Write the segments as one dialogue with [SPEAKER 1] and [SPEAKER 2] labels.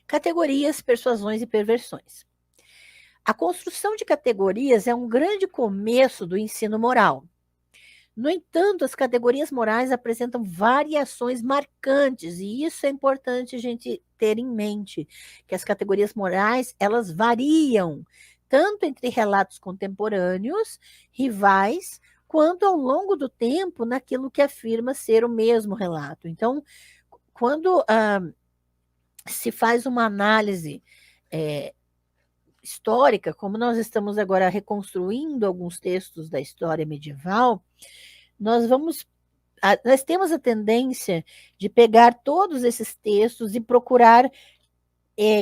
[SPEAKER 1] Categorias, persuasões e perversões. A construção de categorias é um grande começo do ensino moral. No entanto, as categorias morais apresentam variações marcantes, e isso é importante a gente ter em mente, que as categorias morais, elas variam, tanto entre relatos contemporâneos, rivais, quanto ao longo do tempo naquilo que afirma ser o mesmo relato. Então, quando se faz uma análise histórica, como nós estamos agora reconstruindo alguns textos da história medieval, nós temos a tendência de pegar todos esses textos e procurar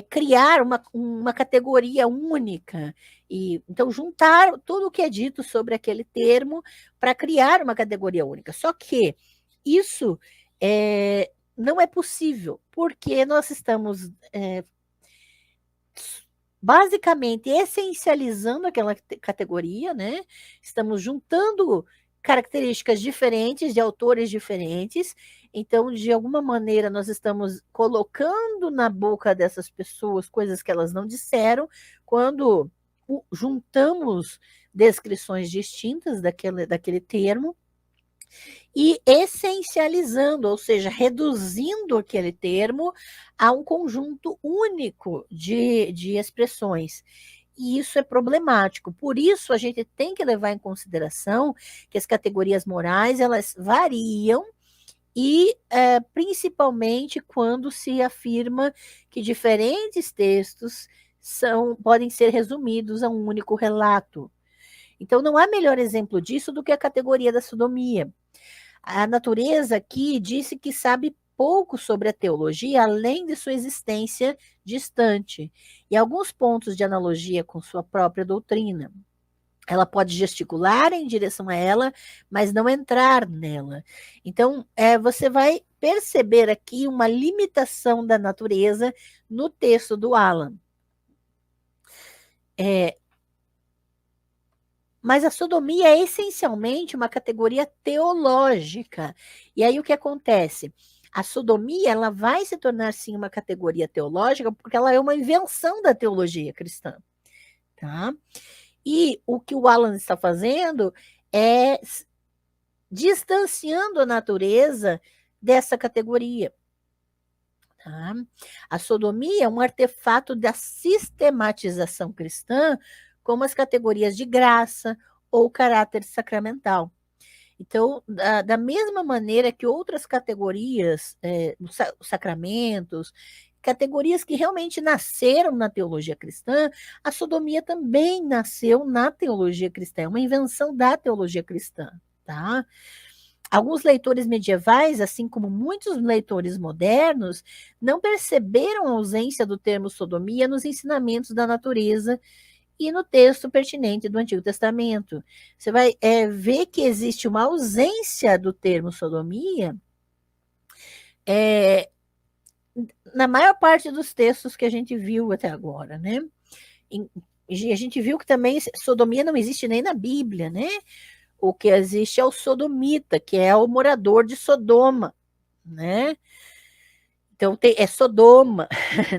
[SPEAKER 1] criar uma categoria única. Então, juntar tudo o que é dito sobre aquele termo para criar uma categoria única. Só que isso não é possível, porque nós estamos basicamente essencializando aquela categoria, né? Estamos juntando características diferentes de autores diferentes. Então, de alguma maneira, nós estamos colocando na boca dessas pessoas coisas que elas não disseram, quando juntamos descrições distintas daquele termo e essencializando, ou seja, reduzindo aquele termo a um conjunto único de expressões. E isso é problemático. Por isso, a gente tem que levar em consideração que as categorias morais, elas variam, e principalmente quando se afirma que diferentes textos podem ser resumidos a um único relato. Então, não há melhor exemplo disso do que a categoria da sodomia. A natureza aqui disse que sabe pouco sobre a teologia, além de sua existência distante, e alguns pontos de analogia com sua própria doutrina. Ela pode gesticular em direção a ela, mas não entrar nela. Então, você vai perceber aqui uma limitação da natureza no texto do Alan. Mas a sodomia é essencialmente uma categoria teológica. E aí o que acontece? A sodomia, ela vai se tornar, sim, uma categoria teológica porque ela é uma invenção da teologia cristã. Tá? E o que o Alan está fazendo é distanciando a natureza dessa categoria. Tá? A sodomia é um artefato da sistematização cristã, como as categorias de graça ou caráter sacramental. Então, da mesma maneira que outras categorias, os sacramentos, categorias que realmente nasceram na teologia cristã, a sodomia também nasceu na teologia cristã, é uma invenção da teologia cristã, tá? Alguns leitores medievais, assim como muitos leitores modernos, não perceberam a ausência do termo sodomia nos ensinamentos da natureza e no texto pertinente do Antigo Testamento. Você vai ver que existe uma ausência do termo sodomia na maior parte dos textos que a gente viu até agora, né? A gente viu que também sodomia não existe nem na Bíblia, né? O que existe é o sodomita, que é o morador de Sodoma, né? Então, é Sodoma,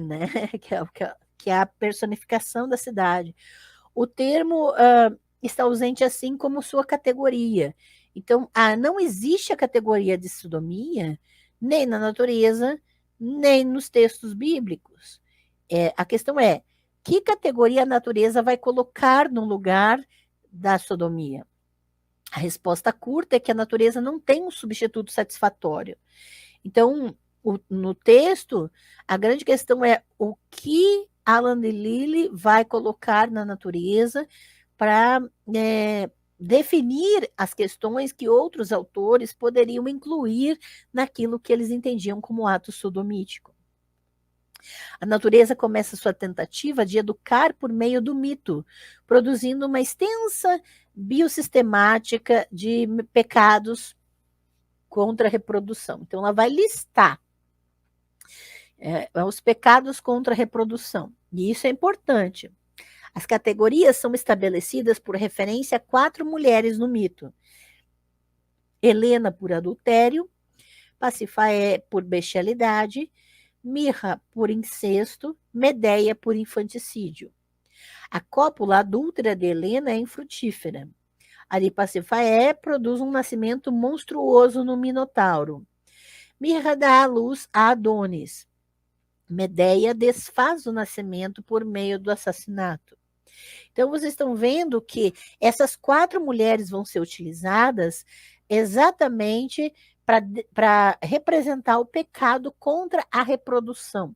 [SPEAKER 1] né? Que é a personificação da cidade. O termo está ausente, assim como sua categoria. Então, não existe a categoria de sodomia nem na natureza, nem nos textos bíblicos. A questão é, que categoria a natureza vai colocar no lugar da sodomia? A resposta curta é que a natureza não tem um substituto satisfatório. Então, no texto, a grande questão é o que Alan de Lille vai colocar na natureza para definir as questões que outros autores poderiam incluir naquilo que eles entendiam como ato sodomítico. A natureza começa sua tentativa de educar por meio do mito, produzindo uma extensa biosistemática de pecados contra a reprodução. Então, ela vai listar os pecados contra a reprodução. E isso é importante. As categorias são estabelecidas por referência a 4 mulheres no mito. Helena por adultério, Pasífae por bestialidade, Mirra por incesto, Medeia por infanticídio. A cópula adúltera de Helena é infrutífera. Aripacefaé produz um nascimento monstruoso no Minotauro. Mirra dá à luz a Adonis. Medeia desfaz o nascimento por meio do assassinato. Então, vocês estão vendo que essas 4 mulheres vão ser utilizadas exatamente para representar o pecado contra a reprodução.